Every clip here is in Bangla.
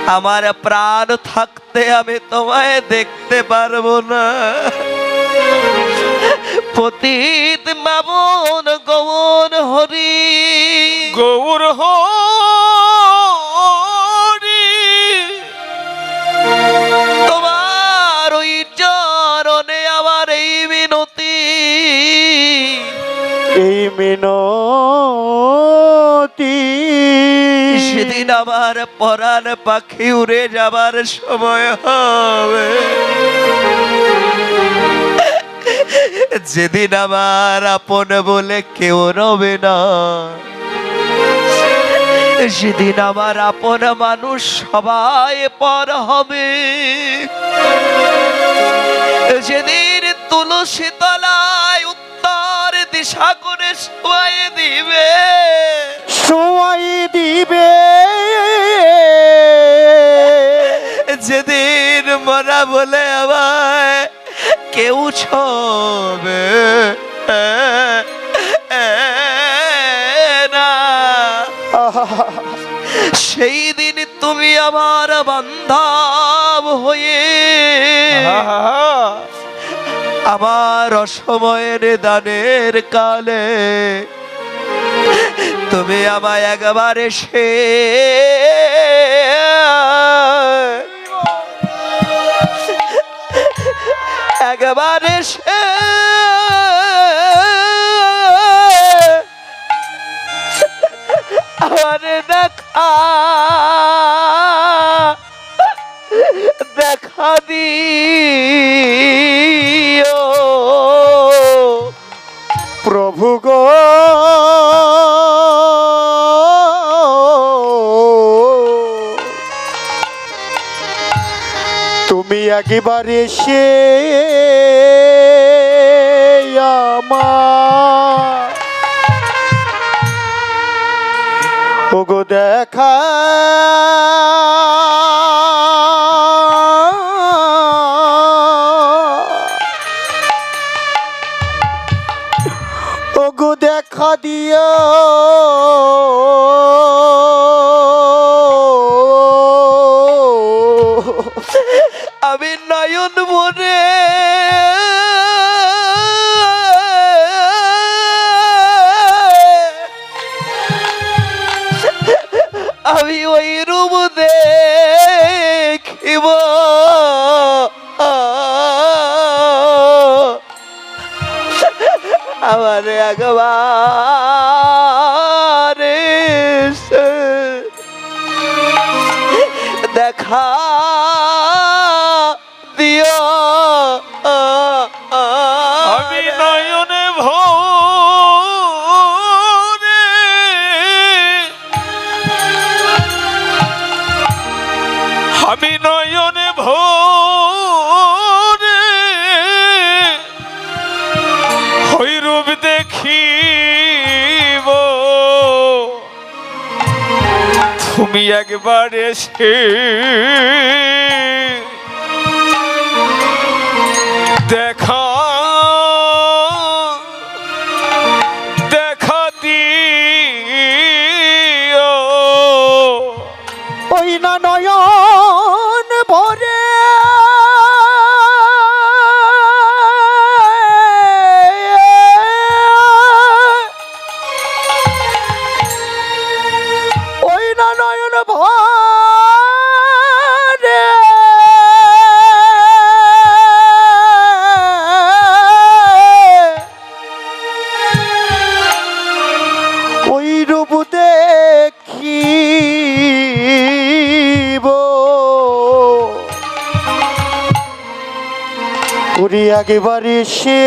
আমার প্রাণ থাকতে আমি তোমায় দেখতে পারবো না। পতিত মামন গৌর হরি, গৌর হরি, তোমার ওই চরণে আমার এই মিনতি, এই মিনতি। সেদিন আমার পরাণ পাখি উড়ে যাবার সময় হবে, যেদিন আমার আপন বলে কেউ রবে না, সেদিন আমার আপন মানুষ সবাই পর হবে। সেদিন তুলসী তলায় উত্তর দিশা করে শোয়াই দিবে, শোয়াই দিবে। যেদিন মরা বলে আমায় কেউ ছবে না, সেই দিন তুমি আমার বান্ধব হয়ে আমার অসময়ের দানের কালে তুমি আমায় একবার এসে একবার এসে আমার দেখা দিও প্রভু গো। তুমি একবার এসে আমার ওগো দেখা ওগো দেখা দিও। আমি নয়ন মনে আমি ওই রূপ দেখিব, আমার একবার দেখা দিও। আমি নয়নে ভরে আমি নয়নে ভরে ওই রূপ দেখিব, তুমি একবার এসে দেখা দেখা দিও। ওই না নয়ন ভরে ওই না নয়ন ভরে ওই রূপ দেখিব, ওরে একবার এসে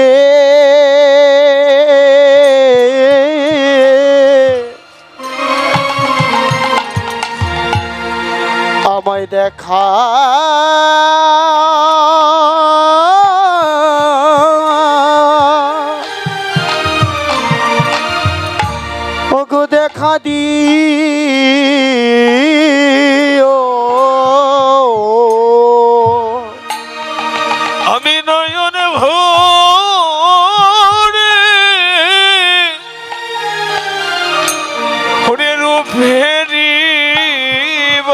আমায় দেখা ওগো দেখা দিও। আমি নয়ন ভরে ওরে রূপ ফেরিব,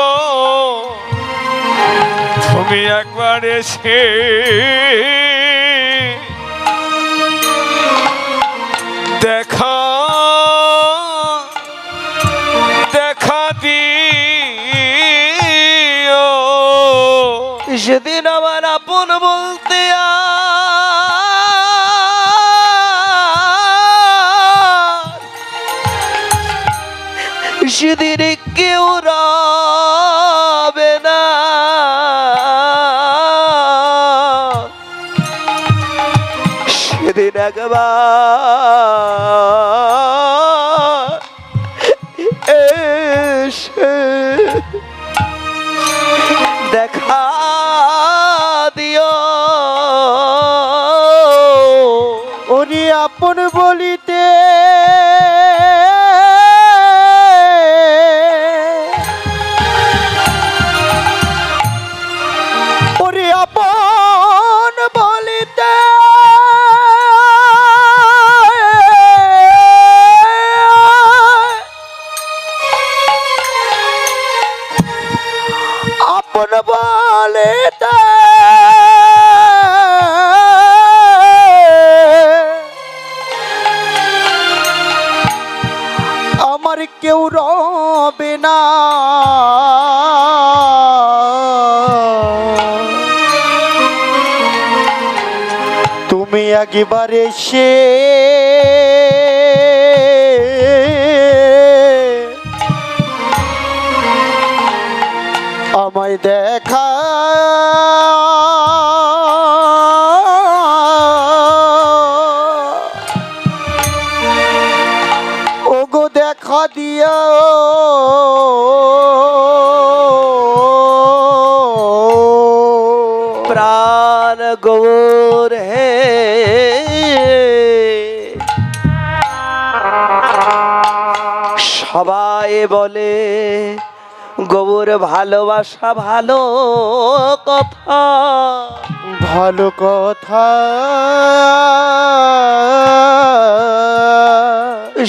একবার এসে দেখা দেখা দিও। সেদিন আমার আপন বলতে সেদিন কেউ রবে না, সেদিন একবার এসে দেখা দিও। ওরে আপন বলিতে ওরে আপন বলিতে আপন বলিতে আমার কেউ রবে না, তুমি একবার এসে আমায় দেখা ওগো দেখা দিয়া প্রাণ গৌর হে সবাই বলে গৌর ভালোবাসা ভালো কথা, ভালো কথা।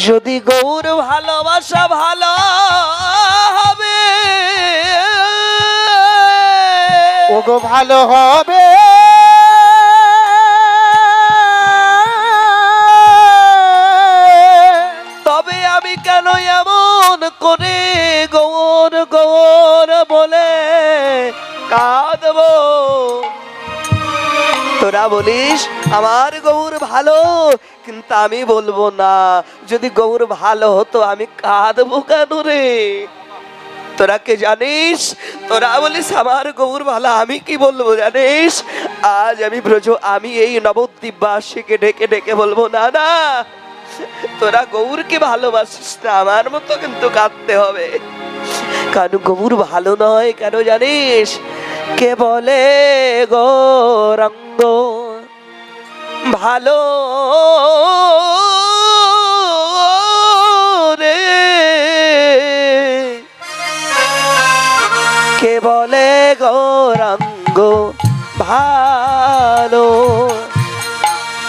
যদি গৌর ভালোবাসা ভালো হবে ওগো ভালো হবে তবে আমি কেন এমন করে গৌর গৌর বলে কাঁদবো? তোরা বলিস আমার গৌর ভালো, কিন্তু আমি বলবো না। যদি গৌর ভালো হতো আমি কাঁদবো কেন রে? তোরা কে জানিস? তোরা বলিস আমার গৌর ভালো, আমি কি বলবো জানিস? আজ আমি ব্রজ আমি এই নবদ্বীপবাসীকে ডেকে ডেকে বলবো না না, তোরা গৌরকে ভালোবাসিস না, আমার মতো কিন্তু কাঁদতে হবে। কারণ গৌর ভালো নয় কেন জানিস? কে বলে গৌরাঙ্গ ভালো রে, কে বলে গৌরাঙ্গ ভালো,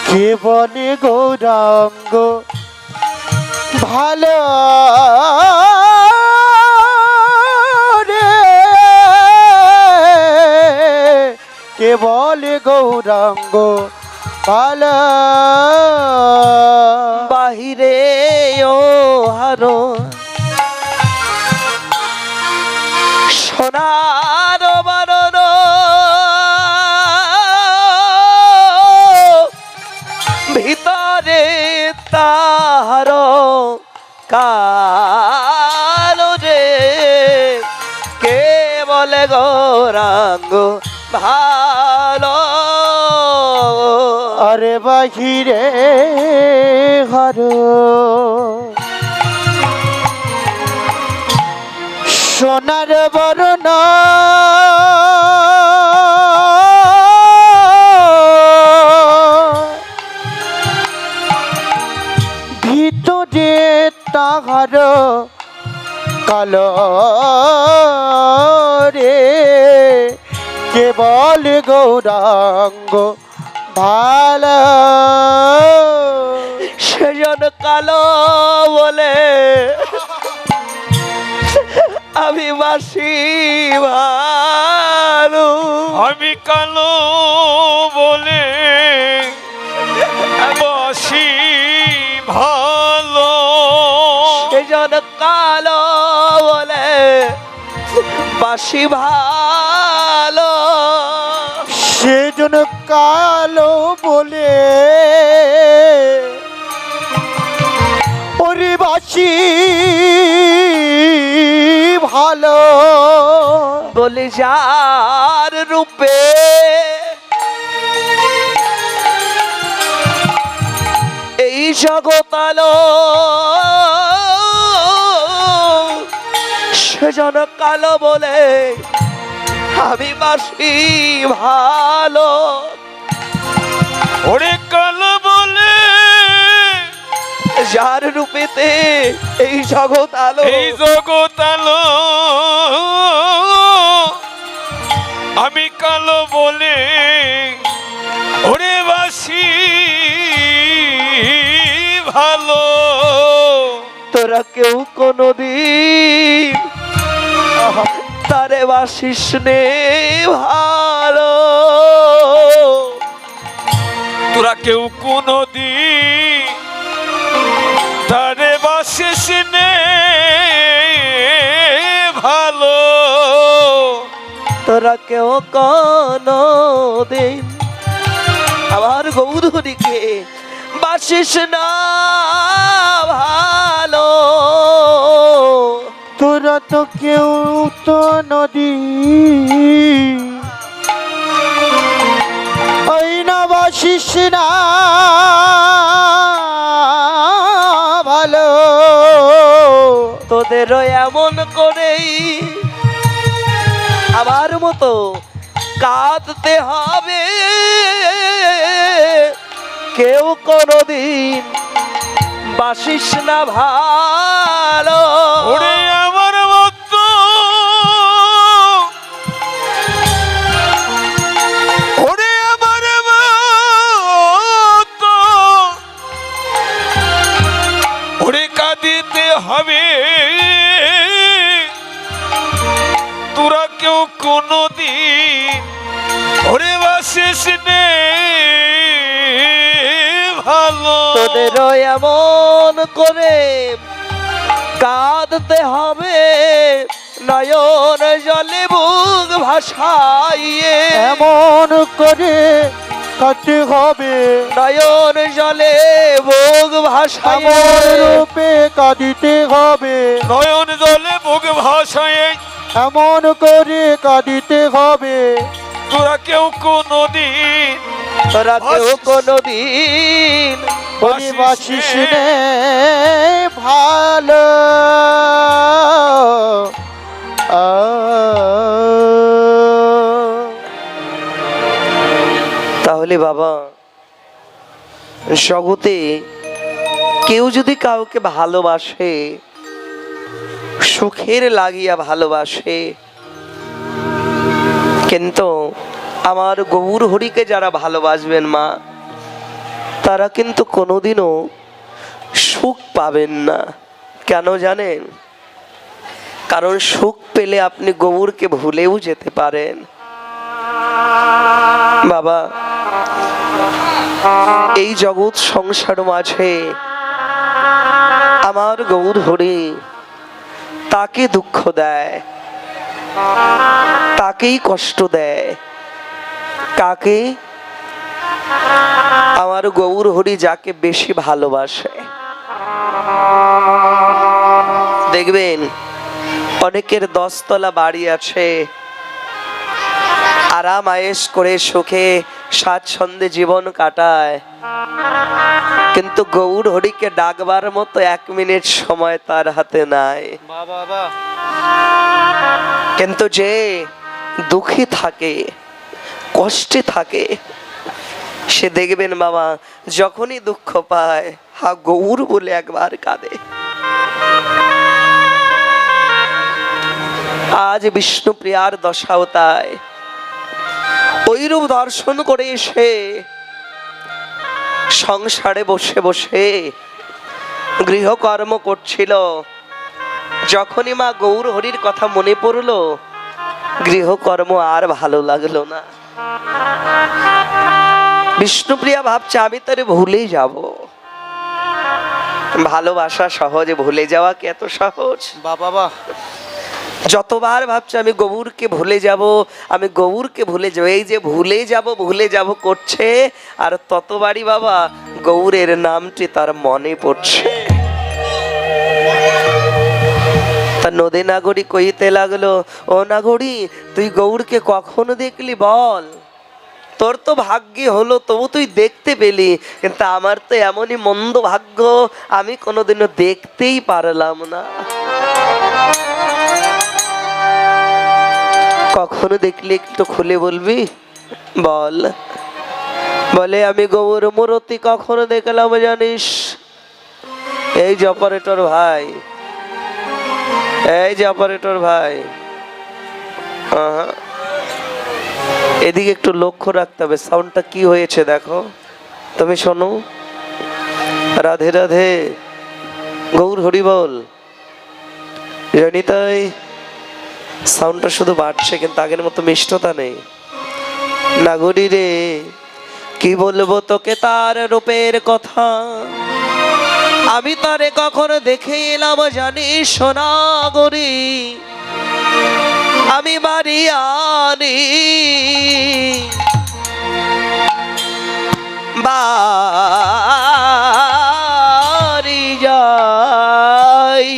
কে বলে গৌরাঙ্গ ভালো রে, কে বলে গৌরাঙ্গ ভালো। বাহিরে ও হারো সোনার বারণ ভিতরে তাহার কালো রে, কে বলে গৌরাঙ্গ ভালো। আরে বাহিরে ঘর সোনার বরণ ভিতরে তাহার কালো রে, কেবল গৌরাঙ্গ ভালো। সেজন কালো বলে আমি বাসি ভালো, আমি কালো বলে বাসি ভালো, সেজন কালো বলে বাসি ভালো, সেজন্য কালো বলে ওরে বাসি ভালো। বলে যার রূপে এই জগতালো, সেজন কালো বলে আমি বাসি ভালো। ওরে কালো বলে যার রূপেতে এই জগৎ আলো, এই জগৎ আলো, আমি কালো বলে ওরে বাসি ভালো। তোরা কেউ কোনদিন তারে বাসিস নে ভালো, তোরা কেউ কোনদিন তারে বাসিস নে ভালো। তোরা কেউ কোনদিন আমার গৌধরীকে বাসিস না ভালো। তোরা তো কেউ তো নদী ওই না বাসিস না ভালো। তোদেরও এমন করেই আমার মতো কাঁদতে হবে, কেউ কোনদিন বাসিস না ভালো। ওরে আমার মতো, ওরে আমার মতো, ওরে কাঁদিতে হবে, তোরা কেউ কোনদিন ওরে বাসিস নে ভালো। তোদেরও এমন করে কাঁদতে হবে, নয়ন জলে বুক ভাসাইয়ে, এমন করে কাটতে হবে, নয়ন জলে বুক এমন ভাসাইয়ে, রূপে কাঁদিতে হবে, নয়ন জলে বুক ভাসায়, এমন করে কাঁদিতে হবে। তোরা কেউ কোনদিন তোরা কেউ কোনদিন ওরে বাসিস নে ভালো। তাহলে বাবা, জগতে কেউ যদি কাউকে ভালোবাসে, সুখের লাগিয়া ভালোবাসে, কিন্তু আমার গৌর হরিকে যারা ভালোবাসবেন মা, তারা কিন্তু কোনোদিনও সুখ পাবেন না। কেন জানেন? কারণ সুখ পেলে আপনি গৌরকে ভুলেও যেতে পারেন। বাবা, এই জগৎ সংসার মাঝে আমার গৌর হরি তাকে দুঃখ দেয়, তাকেই কষ্ট দেয়। কাকে? আমার গৌর হরি যাকে বেশি ভালোবাসে। দেখবেন অনেকের 10 তলা বাড়ি আছে, আরাম আয়েশ করে সুখে স্বাচ্ছন্দ্যে জীবন কাটায়, কিন্তু গৌর হরিকে ডাকবার মতো 1 মিনিট সময় তার হাতে নাই। কিন্তু যে দুঃখী থাকে, কষ্টে থাকে, সে দেখবেন বাবা যখনই দুঃখ পায় হা গৌর বলে একবার কাঁদে। আজ বিষ্ণুপ্রিয়ার দশাও তাই। ওইরূপ দর্শন করে এসে সংসারে বসে বসে গৃহকর্ম করছিল, যখনই মা গৌর হরির কথা মনে পড়লো, গৃহকর্ম আর ভালো লাগলো না। বিষ্ণুপ্রিয়া ভাবছে আমি তারে ভুলেই যাব। ভালোবাসা সহজে ভুলে যাওয়া কি এত সহজ? বাবা যতবার ভাবছে আমি গৌরকে ভুলে যাব, আমি গৌরকে ভুলে যাব, এই যে ভুলে যাব করছে, আর ততবারই বাবা গৌরের নামটি তার মনে পড়ছে। তা নদী নাগরী কইতে লাগলো, ও নাগরী তুই গৌরকে কখন দেখলি বল? তোর তো ভাগ্যে হলো, তবু তুই দেখতে পেলি, কিন্তু আমার তো এমনই মন্দ ভাগ্য, আমি কোনোদিনও দেখতেই পারলাম না। কখনো দেখলি একটু খুলে বলবি? বল। বলে আমি গৌর মূর্তি কখনো দেখলাম জানিস? এই যে অপারেটর ভাই, এই যে অপারেটর ভাই, এদিকে একটু লক্ষ্য রাখতে হবে, সাউন্ডটা কি হয়েছে দেখো, তুমি শোনো। রাধে রাধে, গৌর হরি বল। জানি তাই সাউন্ডটা শুধু বাড়ছে, কিন্তু আগের মতো মিষ্টতা নেই। নাগরী রে কি বলবো তোকে তার রূপের কথা, আমি তারে কখনো দেখে এলাম জানিস সোনাগরি? আমি বাড়ি আনি বাড়ি যাই,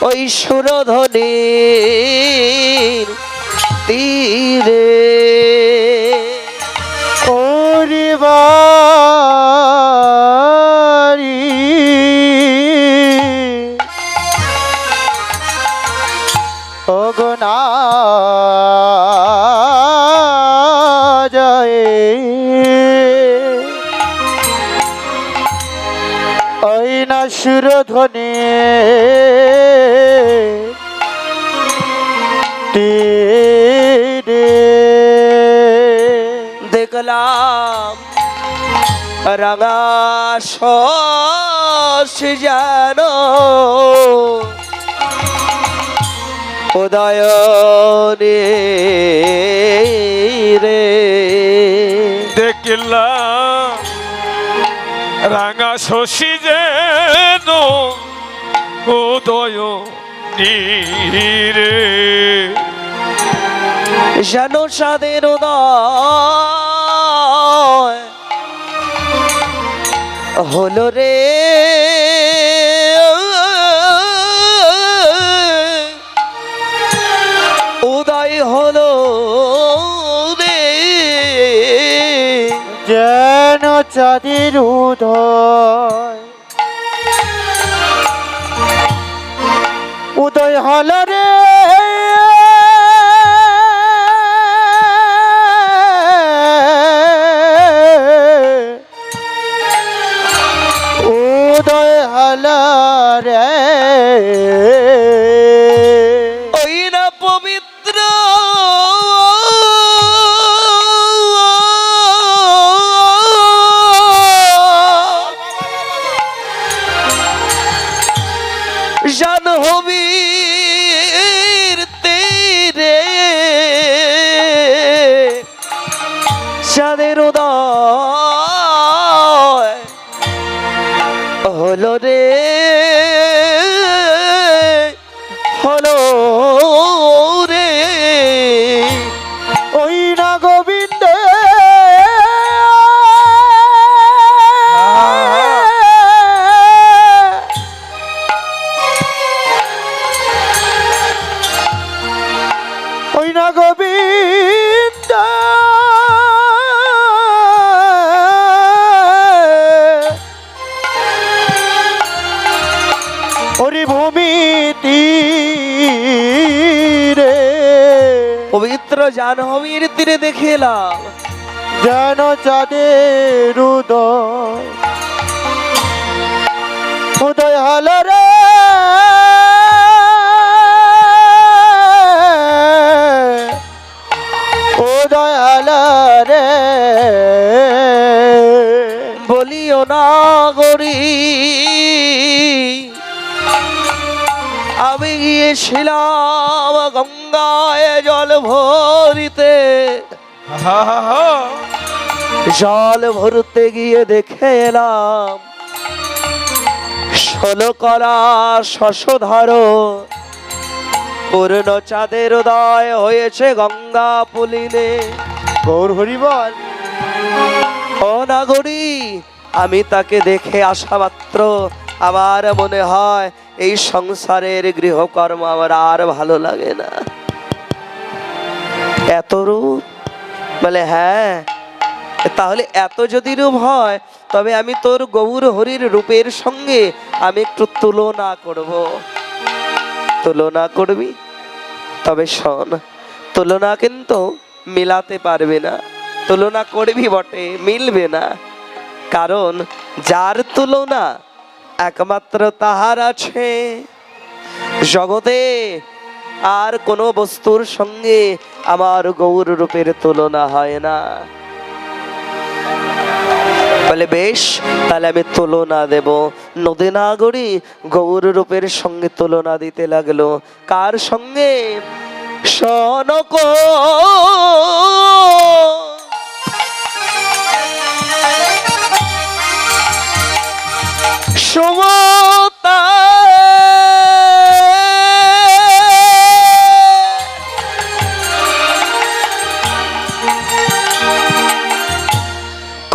ওই সুরধনির তীরে। ওরে বাড়ি ওগনা যায়, ওই না সুরধ্বনি তীরে। দেখলাম রাঙা শশ যেন উদয়নে রে। দেখলাম রাঙা শশী যেন উদয় নীরে, যেন সাদের উদয় হলো রে। উদয় হলো রে, যেন চাঁদের উদয়, উদয় হল রে। উদয় হল রে, ওই না পবিত্র জাহ্নবীর তীরে চাঁদের উদয় হলো রে, হলো রে। ওই না গোবিন্দ ওই না গোবিন্দ ওরে ভূমি তীরে, পবিত্র জাহ্নবীর তীরে দেখে এলাম যেন চাঁদের উদয়, উদয় হল রে। উদয় হল রে, বলিও না নাগরী আমি গিয়েছিলাম গঙ্গায় জল ভরিতে, জল ভরতে গিয়ে দেখে এলাম 16 কলা শশধর পূর্ণ চাঁদের উদয় হয়েছে গঙ্গা পুলিনে। গৌর হরিবল। ও নাগরী, আমি তাকে দেখে আসা মাত্র আমার মনে হয় এই সংসারের গৃহকর্ম আমার আর ভালো লাগে না। এত রূপ? বলে হ্যাঁ। তাহলে এত যদি রূপ হয় তবে আমি তোর গৌর হরির রূপের সঙ্গে আমি একটু তুলনা করব। তুলনা করবি? তবে শোন, তুলনা কিন্তু মিলাতে পারবে না। তুলনা করবি বটে, মিলবে না। কারণ যার তুলনা একমাত্র তাহার আছে জগতে। আর কোনো বস্তুর সঙ্গে আমার গৌর রূপের তুলনা হয় না। বলে বেশ, তাহলে আমি তুলনা দেব। নদী নাগরী গৌর রূপের সঙ্গে তুলনা দিতে লাগলো। কার সঙ্গে? সনক সমতা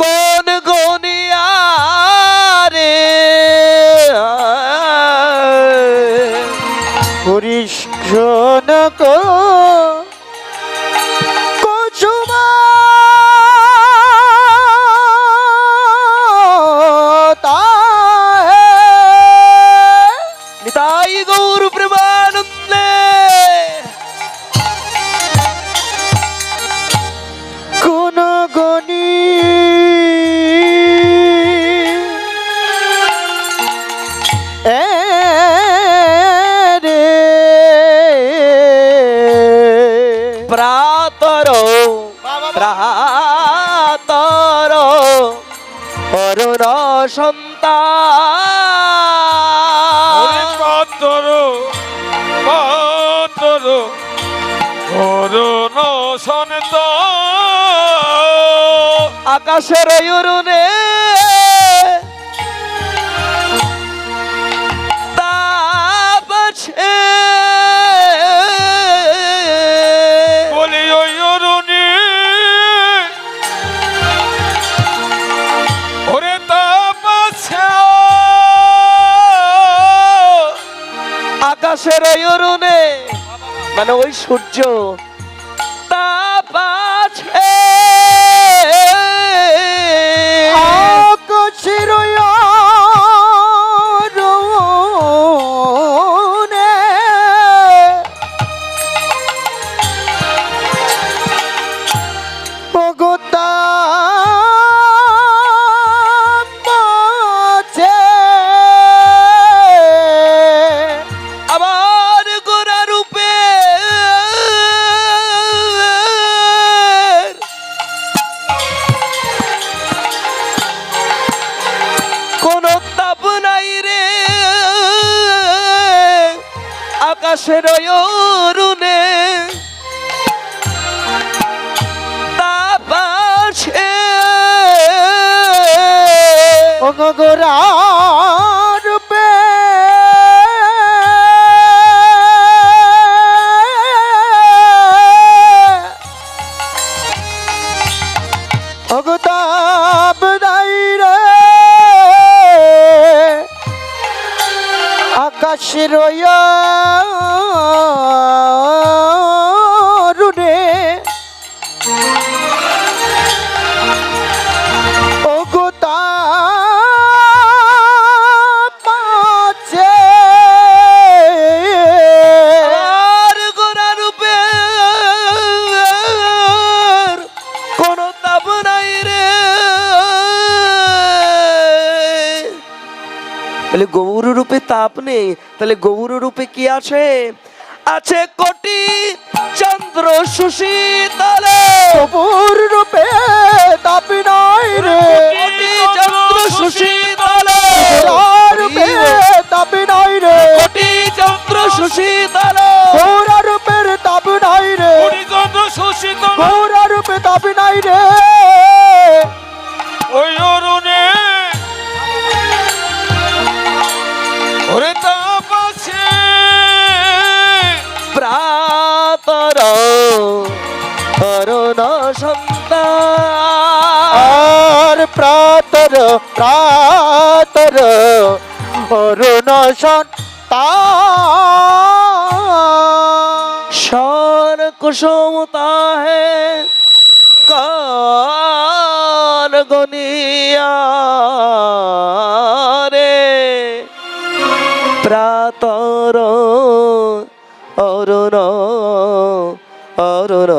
কোন গনিয়া রে হরিশ শোনক কুসুমা নিতাই গৌর প্রেমানন্দে। কোন গনি রে প্রাতর প্রাতর অরুণ সন্তান পাতর পাতর অরুণ সন্তান আকাশের অরুণে তাপ আছে। বলি ওই অরুণী ওরে তাপ আছে আকাশের অরুণে মানে ওই সূর্য তাপ আছে। আকাশের অরুণে তাপ আছে। আমার গোরা রূপে কোন তাপ নাই রে আকাশের অরুণে তাপ আছে। গোরা রূপে অগতাপ নাই রে আকাশের অরুণে অগতাপ আছে। আর গোরা রূপে কোন তাপ নাই রে। তাহলে গৌর রূপে তাপ নেই, তাহলে গৌর রূপে কি আছে? আছে কোটি চন্দ্র সুশীতলে। প্রভুর রূপে তাপ নাই রে কোটি চন্দ্র সুশীতলে শশীতল গৌরা রূপের তাপ নাই রে হরিচন্দ্র শোষিতল গৌরা রূপে তাপ নাই রে ওই অরুণে ওরে তাপ আছে প্রাতর অরুণ সন্তান আর প্রাতর প্রাতর অরুণ সন্তান शान कुसुमता है कान गुनिया रे प्रातर अरुण अरुण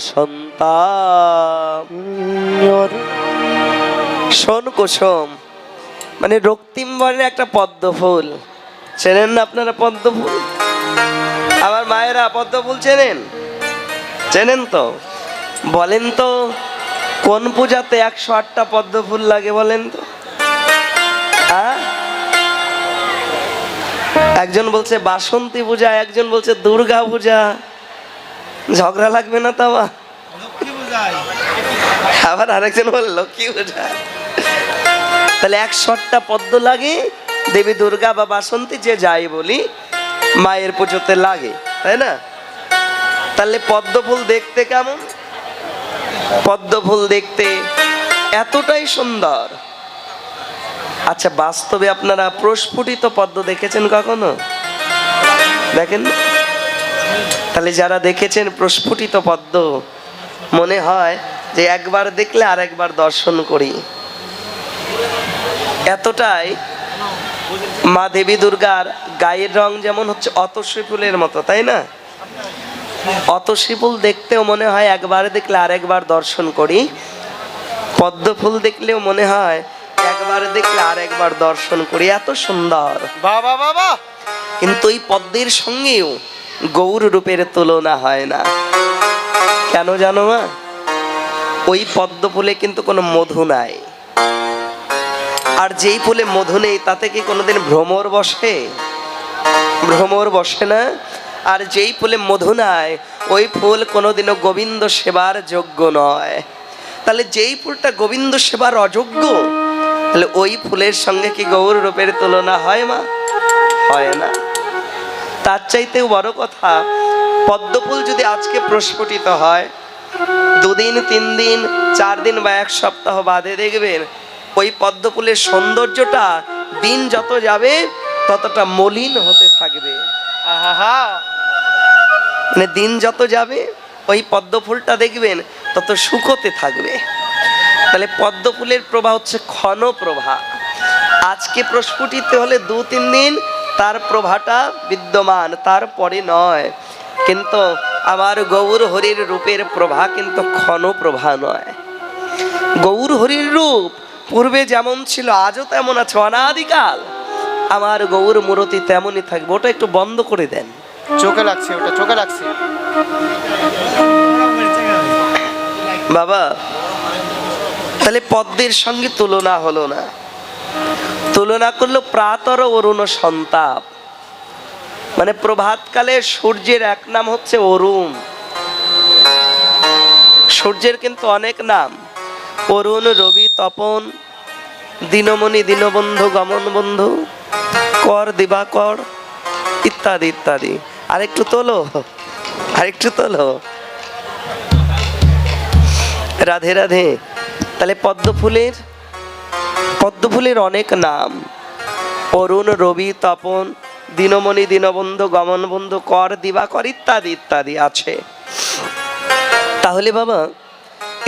সন্তান শোন কুসুম মানে রক্তিম বর্ণের একটা পদ্ম ফুল, চেনেন না আপনারা পদ্ম ফুল? আমার মায়েরা পদ্ম ফুল চেনেন? চেনেন তো? বলেন তো কোন পূজাতে 108টা পদ্ম ফুল লাগে বলেন তো? হ্যাঁ, একজন বলছে বাসন্তী পূজা, একজন বলছে দুর্গা পূজা। ঝগড়া লাগবে না তো? আবার আরেকজন বল লক্ষ্মী পূজা। তাহলে 108টা পদ্ম লাগে দেবী দুর্গা বা বাসন্তী যে যাই বলি মায়ের পুজোতে লাগে, তাই না? তাহলে পদ্ম ফুল দেখতে কেমন? পদ্ম ফুল দেখতে এতটাই সুন্দর। আচ্ছা, বাস্তবে আপনারা প্রস্ফুটিত পদ্ম দেখেছেন কখনো? দেখেন না? তাহলে যারা দেখেছেন প্রস্ফুটিত পদ্ম, মনে হয় যে একবার দেখলে আর একবার দর্শন করি। এতটাই মা দেবী দুর্গার গায়ের রং যেমন হচ্ছে অতসী ফুলের মতো, তাই না? অতসী ফুল দেখতেও মনে হয় একবার দেখলে আরেকবার দর্শন করি, পদ্ম ফুল দেখলেও মনে হয় একবার দেখলে আরেকবার দর্শন করি, এত সুন্দর। বাবা বাবা কিন্তু এই পদ্মের সঙ্গেও গৌর রূপের তুলনা হয় না। কেন জানো মা? ওই পদ্ম ফুলে কিন্তু কোনো মধু নাই, আর যেই ফুলে মধু নেই তাতে কি কোনোদিন ভ্রমর বসে? ভ্রমর বসে না। আর যেই ফুলে মধু নাই ওই ফুল কোনোদিনও গোবিন্দ সেবার যোগ্য নয়। তাহলে যেই ফুলটা গোবিন্দ সেবার অযোগ্য, তাহলে ওই ফুলের সঙ্গে কি গৌর রূপের তুলনা হয় মা? হয় না। তার চাইতেও বড় কথা, পদ্ম ফুল যদি আজকে প্রস্ফুটিত হয়, 2 দিন 3 দিন 4 দিন বা 1 সপ্তাহ বাদে দেখবেন ওই পদ্ম ফুলের সৌন্দর্যটা দিন যত যাবে ততটা মলিন হতে থাকবে। আহা মানে দিন যত যাবে ওই পদ্ম ফুলটা দেখবেন তত শুকোতে থাকবে। তাহলে পদ্ম ফুলের প্রভা হচ্ছে ক্ষণ প্রভা। আজকে প্রস্ফুটিত হলে 2-3 দিন তার প্রভাটা বিদ্যমান, তারপরে নয়। কিন্তু আমার গৌর হরির রূপের প্রভা কিন্তু ক্ষণ প্রভা নয়। গৌর হরির রূপ পূর্বে যেমন ছিল আজও তেমন আছে, অনাদিকাল। আমার গৌর মূর্তি তেমনই থাকবে। ওটা একটু বন্ধ করে দেন, চোখে লাগছে, ওটা চোখে লাগছে বাবা। তাহলে পদ্মের সঙ্গে তুলনা হলো না, তুলনা করলো প্রাতর অরুণ সন্তাপ। মানে প্রভাতকালে সূর্যের এক নাম হচ্ছে অরুণ। সূর্যের কিন্তু অনেক নাম, অরুণ, রবি, তপন, দিনমণি, দীনবন্ধু, গমন বন্ধু, কর, দিবাকর ইত্যাদি ইত্যাদি। আরেকটু তোলো, আরেকটু তোলো। রাধে রাধে। তাহলে পদ্ম ফুলের অনেক নাম, অরুণ, রবি, তপন, দিনমণি, দীনবন্ধু, গমন বন্ধু, কর, দিবাকর ইত্যাদি ইত্যাদি আছে। তাহলে বাবা,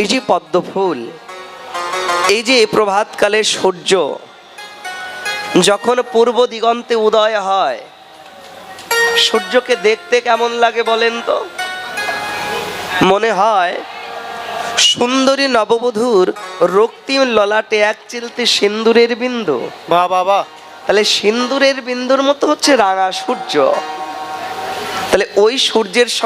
এই যে পদ্ম ফুল, এই যে প্রভাতকালে সূর্য যখন পূর্ব দিগন্তে উদয় হয়, সূর্যকে দেখতে কেমন লাগে বলেন তো? মনে হয় সুন্দরী নববধূর রক্তিম ললাটে 1 চিলতে সিন্দুরের বিন্দু। বাহ বাহ বাহ। তাহলে সিন্দুরের বিন্দুর মতো হচ্ছে রাঙা সূর্য। তাহলে ওই সূর্যের সঙ্গে